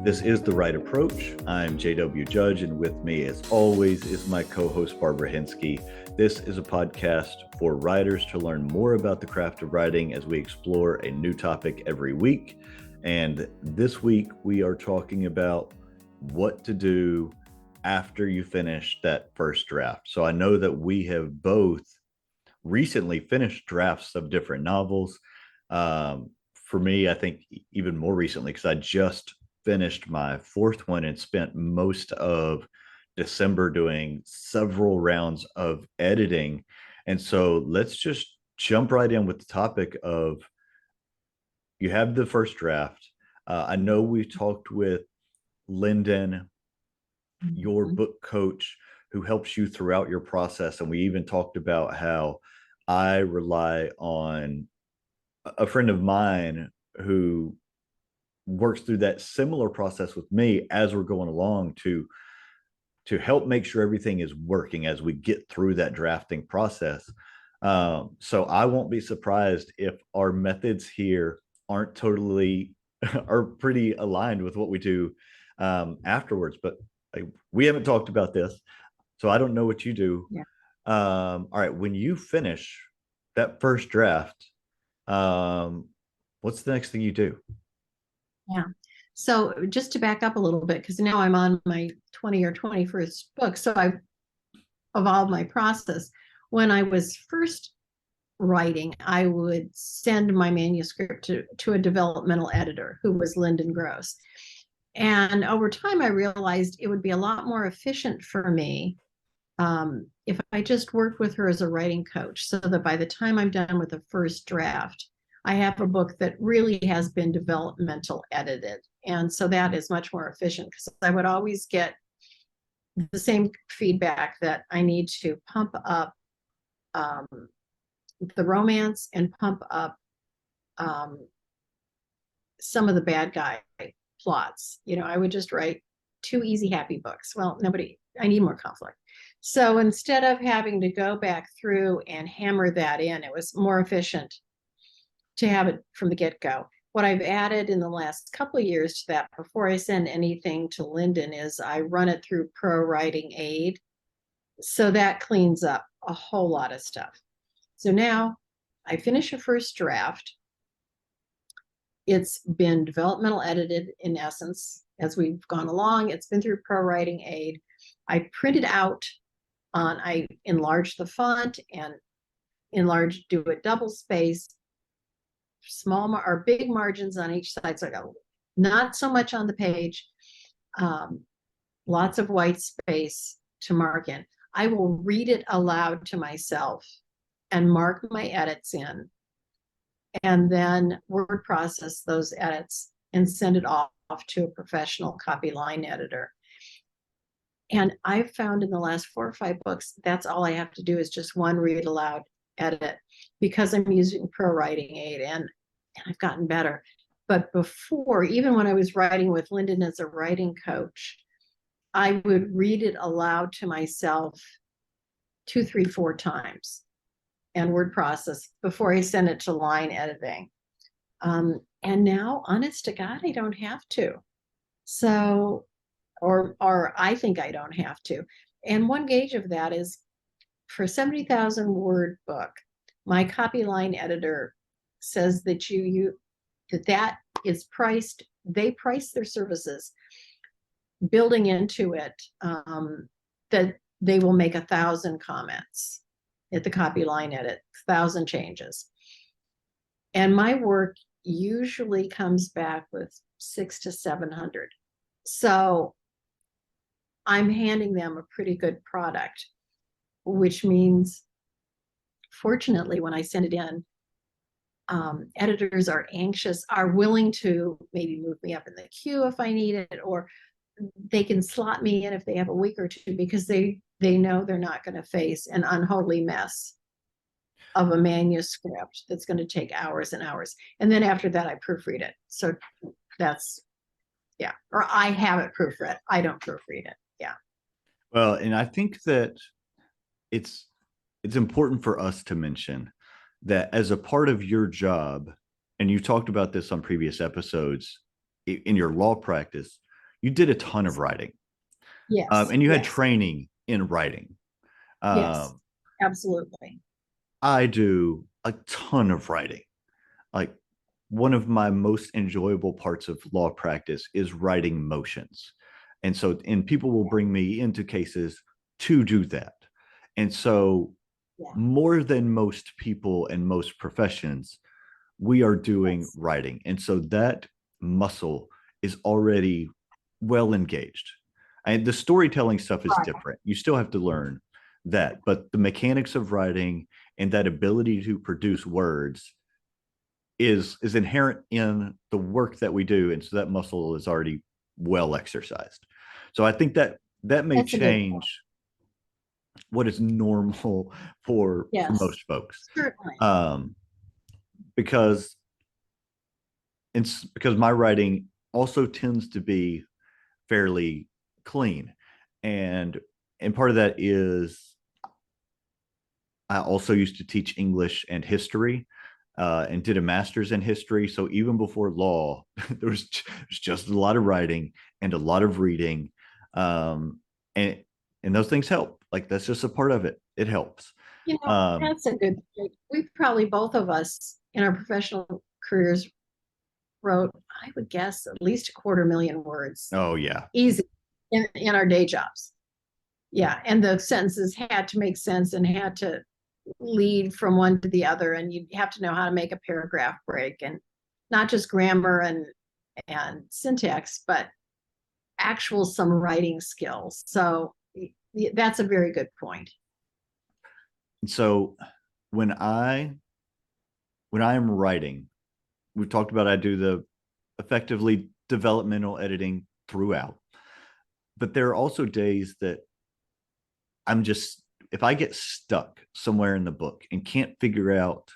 This is The Right Approach. I'm JW Judge, and with me, as always, is my co-host Barbara Hinske. This is a podcast for writers to learn more about the craft of writing as we explore a new topic every week. And this week, we are talking about what to do after you finish that first draft. So I know that we have both recently finished drafts of different novels. For me, I think even more recently, because I just finished my fourth one and spent most of December doing several rounds of editing. And so let's just jump right in with the topic of you have the first draft. I know we talked with Lyndon, your book coach, who helps you throughout your process. And we even talked about how I rely on a friend of mine who works through that similar process with me as we're going along to help make sure everything is working as we get through that drafting process. So I won't be surprised if our methods here aren't totally are pretty aligned with what we do afterwards. But we haven't talked about this, so I don't know what you do. Yeah. All right, when you finish that first draft, what's the next thing you do? Yeah. So just to back up a little bit, because now I'm on my 20 or 21st book. So I've evolved my process. When I was first writing, I would send my manuscript to a developmental editor who was Lyndon Gross. And over time, I realized it would be a lot more efficient for me if I just worked with her as a writing coach, so that by the time I'm done with the first draft, I have a book that really has been developmental edited. And so that is much more efficient, because I would always get the same feedback that I need to pump up the romance and pump up some of the bad guy plots. I would just write two easy, happy books. Well, I need more conflict. So instead of having to go back through and hammer that in, it was more efficient to have it from the get-go. What I've added in the last couple of years to that, before I send anything to Lyndon, is I run it through Pro Writing Aid. So that cleans up a whole lot of stuff. So now I finish a first draft. It's been developmental edited in essence as we've gone along. It's been through Pro Writing Aid. I printed out I enlarge the font and do it double space, small or big margins on each side. So I got not so much on the page, lots of white space to mark in. I will read it aloud to myself and mark my edits in, and then word process those edits and send it off to a professional copy line editor. And I've found in the last 4 or 5 books, that's all I have to do is just one read aloud edit, because I'm using Pro Writing Aid, and I've gotten better. But before, even when I was writing with Lyndon as a writing coach, I would read it aloud to myself 2, 3, 4 times and word process before I send it to line editing. And now, honest to God, I don't have to. So, or I think I don't have to. And one gauge of that is, for a 70,000 word book, my copy line editor says that that is priced. They price their services, building into it that they will make 1,000 comments at the copy line edit, 1,000 changes. And my work usually comes back with 600 to 700. So I'm handing them a pretty good product, which means, fortunately, when I send it in, editors are willing to maybe move me up in the queue if I need it, or they can slot me in if they have a week or two, because they know they're not going to face an unholy mess of a manuscript that's going to take hours and hours. And then after that, I proofread it. So that's, yeah. Or I have it proofread. I don't proofread it. Yeah. Well, and I think that it's important for us to mention that as a part of your job, and you talked about this on previous episodes, in your law practice, you did a ton of writing, Yes, and you had yes, training in writing. yes, Um, absolutely. I do a ton of writing. Like one of my most enjoyable parts of law practice is writing motions. And people will Yeah, bring me into cases to do that. And so, yeah, more than most people and most professions, we are doing yes. writing. And so that muscle is already well engaged. And the storytelling stuff is Right. different. You still have to learn that, but the mechanics of writing and that ability to produce words is inherent in the work that we do, and so that muscle is already well exercised. So I think that that may That's a good point. change what is normal for Yes, most folks, certainly. um, because it's because my writing also tends to be fairly clean, and and part of that is I also used to teach English and history, and did a master's in history. So even before law, there's just a lot of writing and a lot of reading, um, and and those things help. Like that's just a part of it. It helps. You know, Um, that's a good point. We've probably both of us in our professional careers wrote, I would guess, at least 250,000 words, oh yeah, easy in our day jobs. Yeah, and the sentences had to make sense and had to lead from one to the other, and you have to know how to make a paragraph break, and not just grammar and syntax, but actual some writing skills. So that's a very good point. so when I when I am writing, we talked about I do the effectively developmental editing throughout, but there are also days that I'm just if I get stuck somewhere in the book and can't figure out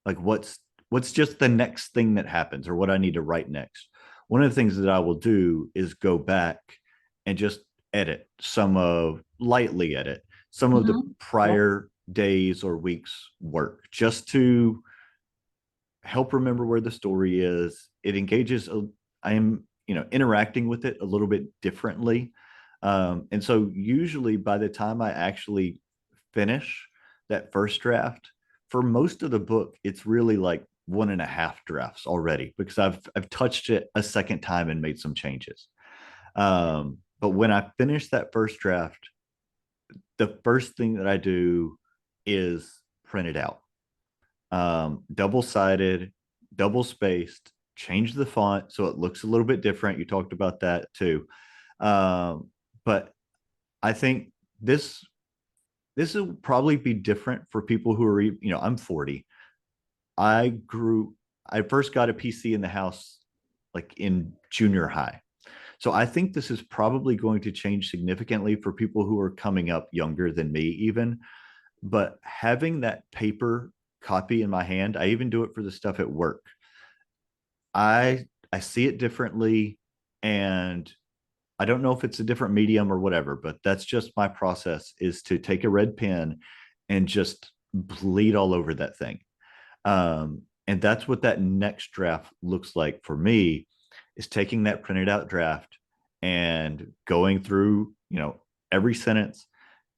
like what's just the next thing that happens or what I need to write next. One of the things that I will do is go back and just edit some of lightly edit some of the Mhm. Yep. prior days or weeks work just to help remember where the story is. It engages I am interacting with it a little bit differently, and so usually by the time I actually finish that first draft, for most of the book it's really like one and a half drafts already because I've touched it a second time and made some changes. But when I finish that first draft, the first thing that I do is print it out, double sided, double spaced, change the font so it looks a little bit different. You talked about that too. But I think this this will probably be different for people who are, I'm 40. I first got a PC in the house like in junior high. So I think this is probably going to change significantly for people who are coming up younger than me, even. But having that paper copy in my hand, I even do it for the stuff at work. I see it differently, and I don't know if it's a different medium or whatever, but that's just my process is to take a red pen and just bleed all over that thing. And that's what that next draft looks like for me is taking that printed out draft and going through, every sentence,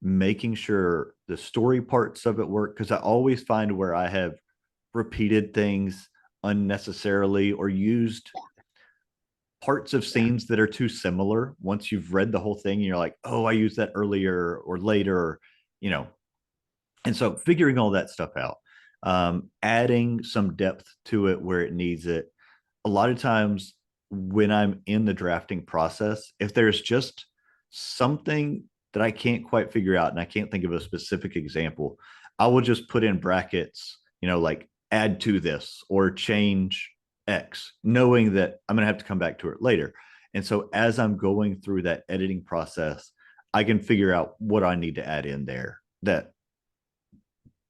making sure the story parts of it work. Cause I always find where I have repeated things unnecessarily or used parts of Yeah. scenes that are too similar. Once you've read the whole thing, and you're like, oh, I used that earlier or later, you know. And so figuring all that stuff out, adding some depth to it where it needs it. A lot of times when I'm in the drafting process, if there's just something that I can't quite figure out and I can't think of a specific example, I will just put in brackets, like add to this or change X, knowing that I'm going to have to come back to it later. And so as I'm going through that editing process, I can figure out what I need to add in there that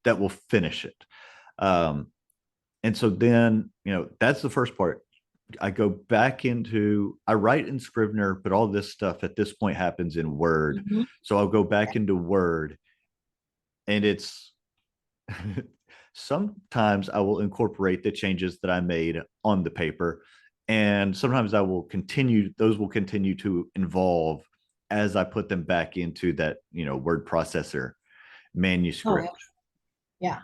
will finish it. Um, and so then, that's the first part. I go back into, I write in Scrivener, but all this stuff at this point happens in Word. Mhm. So I'll go back into Word, and it's sometimes I will incorporate the changes that I made on the paper. And sometimes those will continue to evolve as I put them back into that, word processor Oh, manuscript. yeah.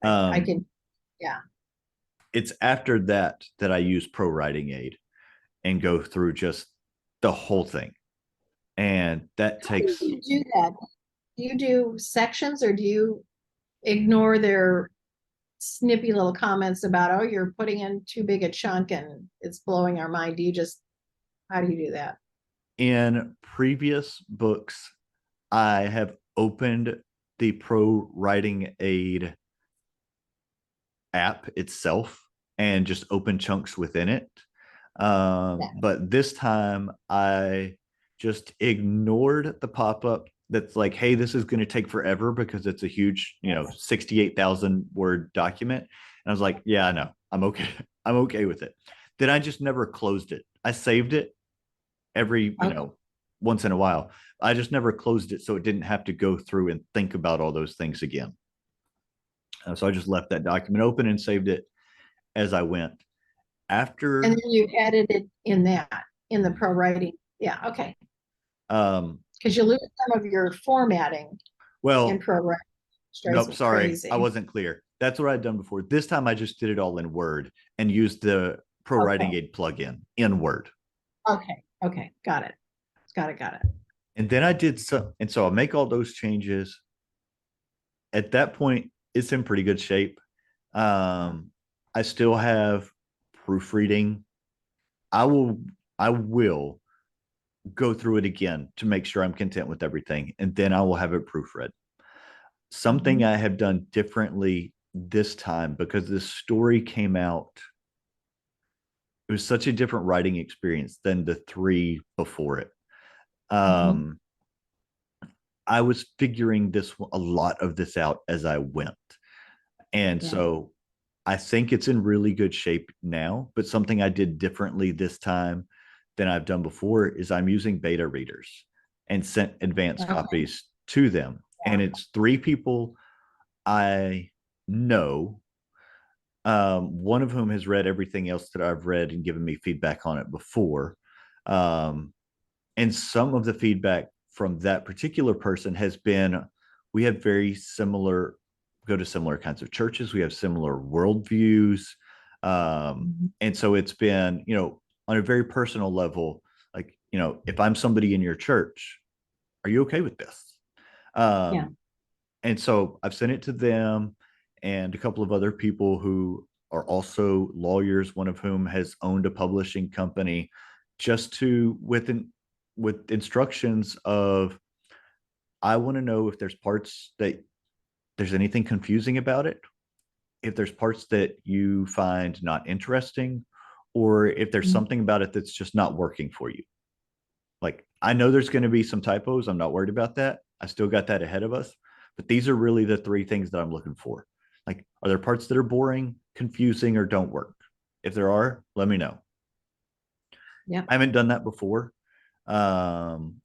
I Um, can, yeah. it's after that I use Pro Writing Aid and go through just the whole thing. And that How do takes, you do that? Do you do sections or do you ignore their snippy little comments about, oh, you're putting in too big a chunk and it's blowing our mind? Do you just, how do you do that? in previous books, I have opened the Pro Writing Aid app itself and just open chunks within it. Yeah. But this time I just ignored the pop up that's like, hey, this is going to take forever because it's a huge, 68,000 word document. And I was like, yeah, I know. I'm okay. I'm okay with it. Then I just never closed it. I saved it every, Okay. once in a while. I just never closed it so it didn't have to go through and think about all those things again. So I just left that document open and saved it as I went. And After, then you edited in that, in the pro writing. Yeah, okay. um, Because you lose some of your formatting in well, pro writing, which drives nope, me sorry, I crazy. wasn't clear. That's what I'd done before. This time I just did it all in Word and used the Pro Writing Okay. Aid plugin in Word. Okay. Okay. Got it. Got it. Got it. And then I did some, and so I make all those changes. At that point, it's in pretty good shape. Um, I still have proofreading. I will, I will go through it again to make sure I'm content with everything, and then I will have it proofread. Something Mhm. I have done differently this time because this story came out, it was such a different writing experience than the three before it. Mhm. Um, I was figuring a lot of this out as I went. And Yeah. so I think it's in really good shape now, but something I did differently this time than I've done before is I'm using beta readers and sent advanced Okay. copies to them. And Yeah. it's three people I know, one of whom has read everything else that I've read and given me feedback on it before. Um, and some of the feedback from that particular person has been, we have very similar, go to similar kinds of churches, we have similar worldviews. Mhm. And so it's been, on a very personal level, like, if I'm somebody in your church, are you okay with this? Yeah. um, and so I've sent it to them and a couple of other people who are also lawyers, one of whom has owned a publishing company, just to with instructions of, I want to know if there's parts that there's anything confusing about it, if there's parts that you find not interesting, or if there's Mhm. something about it that's just not working for you. Like, I know there's going to be some typos. I'm not worried about that. I still got that ahead of us. But these are really the three things that I'm looking for. Like, are there parts that are boring, confusing, or don't work? If there are, let me know. Yeah. I haven't done that before. Um,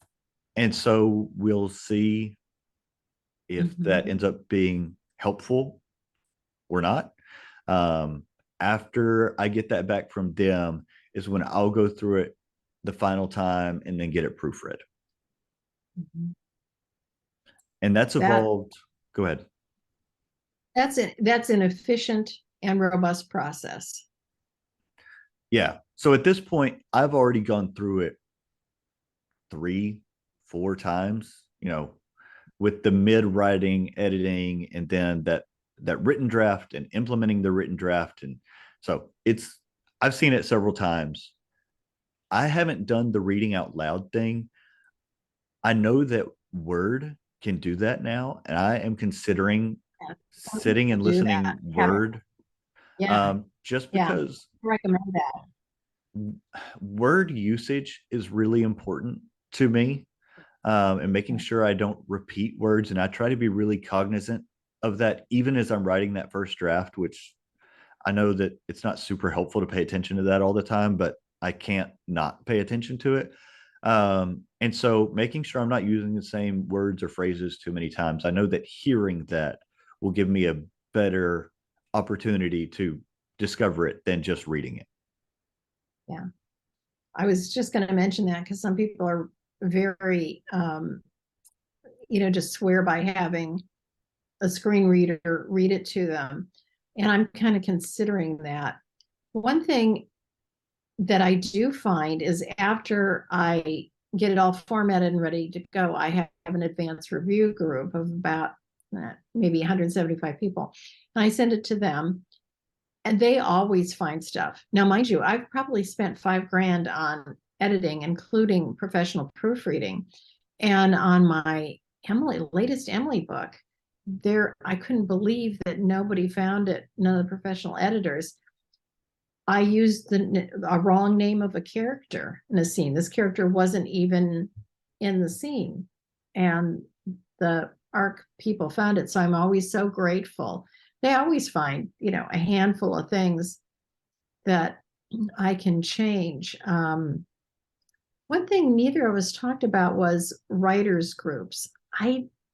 and so we'll see if that Mhm. ends up being helpful or not. Um, After I get that back from them is when I'll go through it the final time and then get it proofread. Mhm. And that's That evolved. Go ahead. that's an efficient and robust process. Yeah. So at this point, I've already gone through it three, four times, with the mid writing, editing, and then that written draft and implementing the written draft. And so I've seen it several times. I haven't done the reading out loud thing. I know that Word can do that now, and I am considering Yeah. Some sitting people and do that. listening Have it. Word, Yeah. just Yeah. because I recommend that. word usage is really important to me, and making sure I don't repeat words. And I try to be really cognizant of that, even as I'm writing that first draft, which I know that it's not super helpful to pay attention to that all the time, but I can't not pay attention to it. And so making sure I'm not using the same words or phrases too many times. I know that hearing that will give me a better opportunity to discover it than just reading it. Yeah. I was just going to mention that because some people are very, just swear by having a screen reader read it to them. And I'm kind of considering that. One thing that I do find is after I get it all formatted and ready to go, I have an advanced review group of about maybe 175 people. And I send it to them and they always find stuff. Now, mind you, I've probably spent $5,000 on editing, including professional proofreading. And on my latest Emily book, I couldn't believe that nobody found it, none of the professional editors. I used a wrong name of a character in a scene. This character wasn't even in the scene. And the ARC people found it. So I'm always so grateful. They always find, a handful of things that I can change. One thing neither of us talked about was writers groups.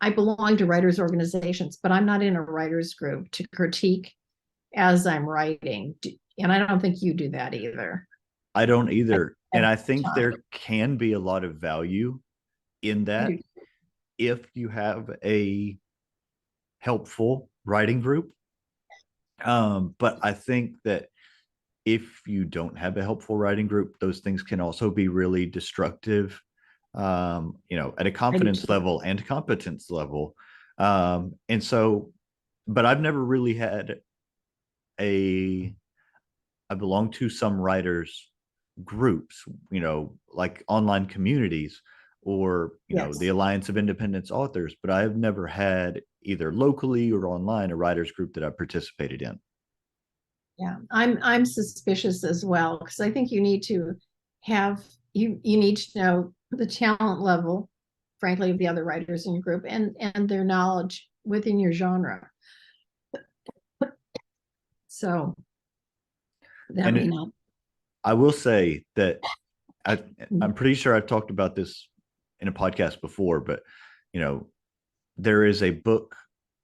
I belong to writers organizations, but I'm not in a writers group to critique as I'm writing. And I don't think you do that either. I don't either. And I think Time. there can be a lot of value in that if you have a helpful writing group. But I think that if you don't have a helpful writing group, those things can also be really destructive, at a confidence level and competence level. And so, but I've never really had I belong to some writers groups, like online communities or, the Alliance of Independent Authors, but I have never had either locally or online a writers group that I've participated in. Yeah, I'm suspicious as well because I think you need to have you need to know the talent level, frankly, of the other writers in your group and their knowledge within your genre. So that may not. I will say that I'm pretty sure I've talked about this in a podcast before, but there is a book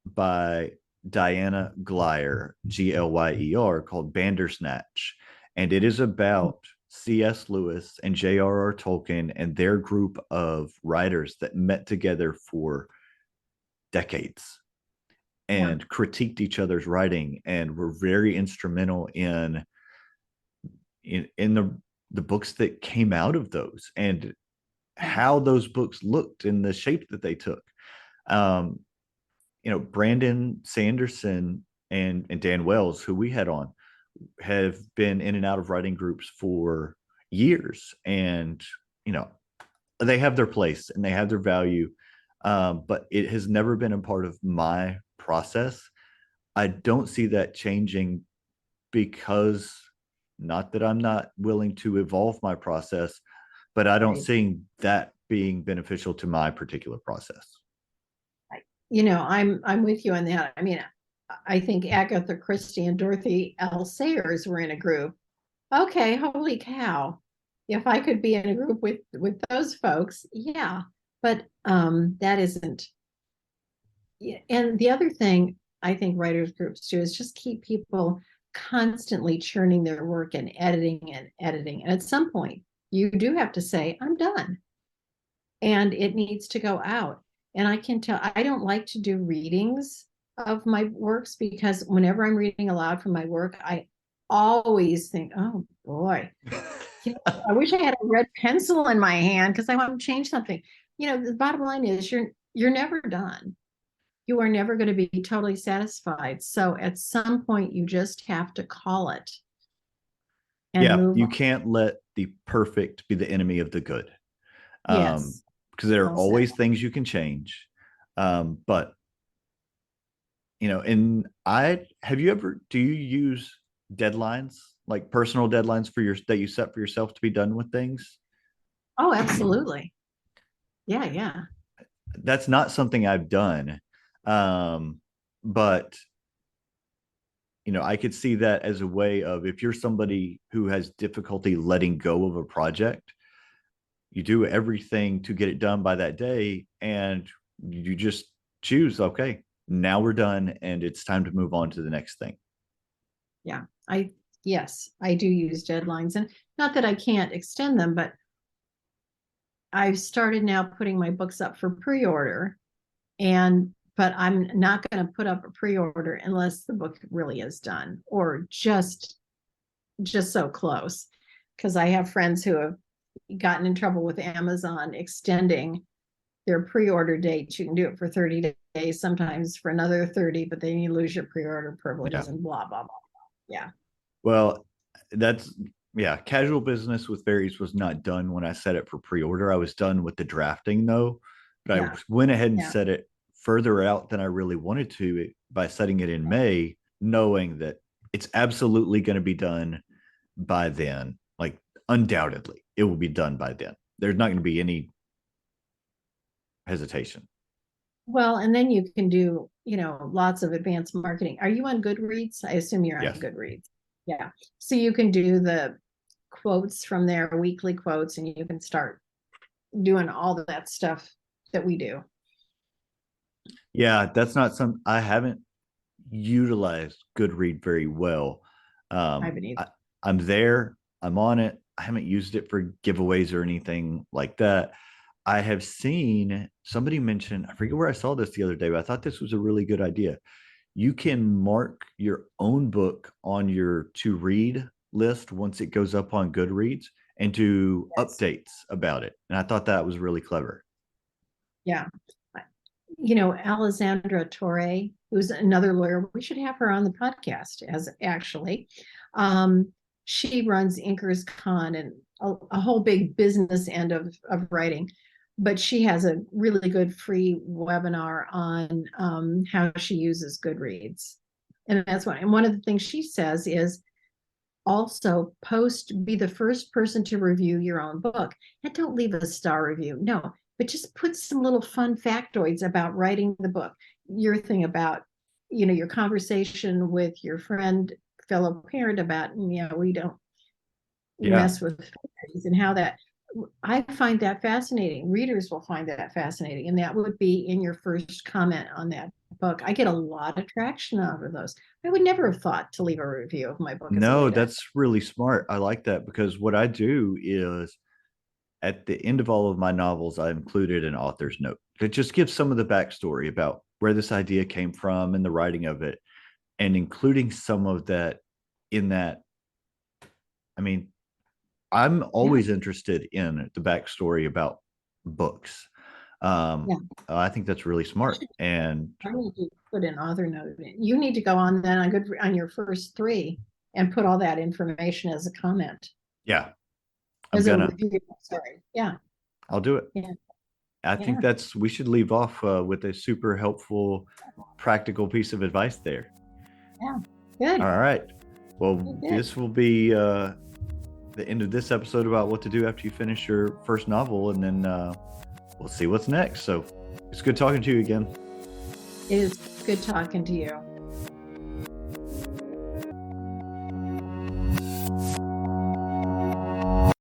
by Diana Glyer, Glyer, called Bandersnatch, and it is about C.S. Lewis and J.R.R. Tolkien and their group of writers that met together for decades and critiqued each other's writing and were very instrumental in the books that came out of those and how those books looked and the shape that they took. Brandon Sanderson and Dan Wells, who we had on, have been in and out of writing groups for years, and they have their place and they have their value, but it has never been a part of my process. I don't see that changing because, not that I'm not willing to evolve my process, but I don't see that being beneficial to my particular process. I'm with you on that. I mean, I think Agatha Christie and Dorothy L. Sayers were in a group. Okay, holy cow. If I could be in a group with those folks, yeah. But that isn't. And the other thing I think writers groups do is just keep people constantly churning their work and editing and editing. And at some point, you do have to say, I'm done. And it needs to go out. And I can tell, I don't like to do readings of my works because whenever I'm reading aloud from my work, I always think, oh boy, I wish I had a red pencil in my hand because I want to change something. The bottom line is you're never done. You are never going to be totally satisfied. So at some point, you just have to call it. And you can't let the perfect be the enemy of the good. Yes. Because there are always things you can change. But and do you use deadlines, like personal deadlines that you set for yourself to be done with things? Oh, absolutely. Yeah. That's not something I've done. But I could see that as a way of, if you're somebody who has difficulty letting go of a project, you do everything to get it done by that day, and you just choose, okay, now we're done and it's time to move on to the next thing. Yeah, I Yes, I do use deadlines, and not that I can't extend them, but I've started now putting my books up for pre-order, but I'm not going to put up a pre-order unless the book really is done or just so close. Because I have friends who have gotten in trouble with Amazon extending their pre-order dates. You can do it for 30 days, sometimes for another 30, but then you lose your pre-order privileges and blah, blah, blah. Yeah. Well, casual business with fairies was not done when I set it for pre-order. I was done with the drafting though, but I went ahead and set it further out than I really wanted to by setting it in May, knowing that it's absolutely going to be done by then. Like, undoubtedly it will be done by then. There's not going to be any hesitation. Well, and then you can do, lots of advanced marketing. Are you on Goodreads? I assume you're on Goodreads. Yeah. So you can do the quotes from there, weekly quotes, and you can start doing all of that stuff that we do. Yeah, that's not I haven't utilized Goodread very well. I haven't either. I'm there. I'm on it. I haven't used it for giveaways or anything like that. I have seen somebody mention, I forget where I saw this the other day, but I thought this was a really good idea. You can mark your own book on your to read list once it goes up on Goodreads and do updates about it. And I thought that was really clever. Yeah. Alessandra Torre, who's another lawyer, we should have her on the podcast she runs Inkers Con and a whole big business end of writing. But she has a really good free webinar on how she uses Goodreads. And that's one. And one of the things she says is also be the first person to review your own book. And don't leave a star review. No, but just put some little fun factoids about writing the book. Your thing about, your conversation with your friend, fellow parent about, we don't mess with fairies, and how that, I find that fascinating. Readers will find that fascinating. And that would be in your first comment on that book. I get a lot of traction out of those. I would never have thought to leave a review of my book. No, that's really smart. I like that, because what I do is at the end of all of my novels, I included an author's note that just gives some of the backstory about where this idea came from and the writing of it, and including some of that in that. I mean, I'm always interested in the backstory about books. I think that's really smart. And I need to put an author note in. You need to go on then on your first 3 and put all that information as a comment. Yeah. Sorry. Yeah. I'll do it. Yeah. I think we should leave off with a super helpful, practical piece of advice there. Yeah. Good. All right. Well, this will be the end of this episode about what to do after you finish your first novel, and then we'll see what's next. So it's good talking to you again. It is good talking to you.